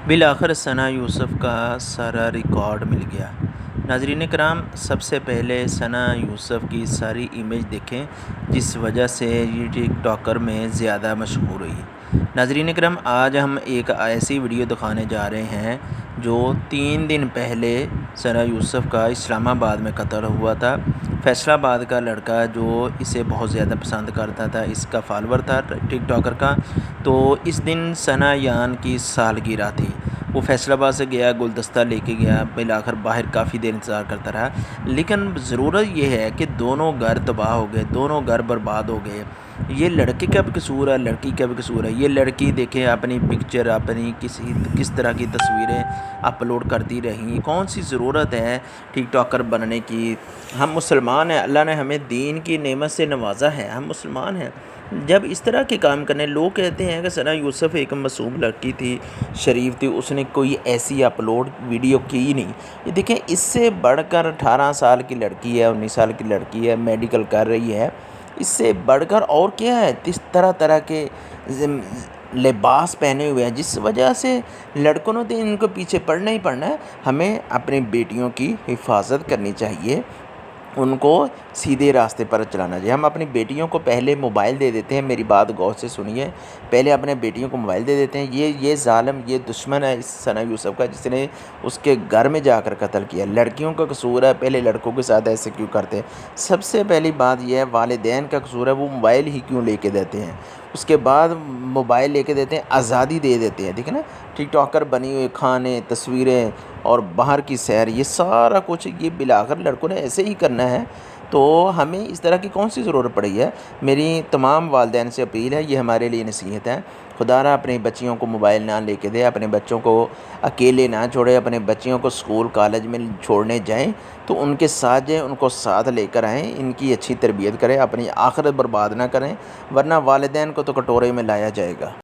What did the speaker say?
بالآخر ثنا یوسف کا سارا ریکارڈ مل گیا۔ ناظرین کرام، سب سے پہلے ثنا یوسف کی ساری ایمیج دیکھیں جس وجہ سے یہ ٹک ٹاکر میں زیادہ مشہور ہوئی۔ ناظرین کرام، آج ہم ایک ایسی ویڈیو دکھانے جا رہے ہیں جو 3 دن پہلے ثنا یوسف کا اسلام آباد میں قتل ہوا تھا۔ فیصل آباد کا لڑکا جو اسے بہت زیادہ پسند کرتا تھا، اس کا فالوور تھا ٹک ٹاکر کا، تو اس دن ثنا یان کی سالگرہ تھی۔ وہ فیصل آباد سے گیا، گلدستہ لے کے گیا، بالآخر باہر کافی دیر انتظار کرتا رہا، لیکن ضرورت یہ ہے کہ دونوں گھر تباہ ہو گئے، دونوں گھر برباد ہو گئے۔ یہ لڑکے کا بھی قصور ہے، لڑکی کا بھی قصور ہے۔ یہ لڑکی دیکھیں اپنی پکچر، اپنی کس طرح کی تصویریں اپلوڈ کرتی رہیں۔ کون سی ضرورت ہے ٹک ٹاکر بننے کی؟ ہم مسلمان ہیں، اللہ نے ہمیں دین کی نعمت سے نوازا ہے، ہم مسلمان ہیں۔ جب اس طرح کے کام کرنے، لوگ کہتے ہیں کہ ثنا یوسف ایک معصوم لڑکی تھی، شریف تھی، اس نے کوئی ایسی اپلوڈ ویڈیو کی نہیں۔ یہ دیکھیں، اس سے بڑھ کر 18 سال کی لڑکی ہے، 19 سال کی لڑکی ہے، میڈیکل کر رہی ہے، اس سے بڑھ کر اور کیا ہے؟ طرح کے لباس پہنے ہوئے ہیں، جس وجہ سے لڑکوں نے تو ان کو پیچھے پڑنا ہی پڑنا ہے۔ ہمیں اپنی بیٹیوں کی حفاظت کرنی چاہیے، ان کو سیدھے راستے پر چلانا چاہیے۔ ہم اپنی بیٹیوں کو پہلے موبائل دے دیتے ہیں، میری بات غور سے سنیے، پہلے اپنے بیٹیوں کو موبائل دے دیتے ہیں۔ یہ ظالم، یہ دشمن ہے اس ثنا یوسف کا، جس نے اس کے گھر میں جا کر قتل کیا۔ لڑکیوں کا قصور ہے، پہلے لڑکوں کے ساتھ ایسے کیوں کرتے ہیں؟ سب سے پہلی بات یہ ہے، والدین کا قصور ہے، وہ موبائل ہی کیوں لے کے دیتے ہیں؟ اس کے بعد موبائل لے کے دیتے ہیں، آزادی دے دیتے ہیں۔ دیکھیں نا، ٹک ٹاکر بنی ہوئی کھانے، تصویریں اور باہر کی سیر، یہ سارا کچھ یہ بالآخر لڑکوں نے ایسے ہی کرنا ہے، تو ہمیں اس طرح کی کون سی ضرورت پڑی ہے؟ میری تمام والدین سے اپیل ہے، یہ ہمارے لیے نصیحت ہے، خدا را اپنی بچیوں کو موبائل نہ لے کے دے، اپنے بچوں کو اکیلے نہ چھوڑے، اپنے بچیوں کو اسکول کالج میں چھوڑنے جائیں تو ان کے ساتھ جائیں، ان کو ساتھ لے کر آئیں، ان کی اچھی تربیت کریں، اپنی آخرت برباد نہ کریں، ورنہ والدین کو تو کٹورے میں لایا جائے گا۔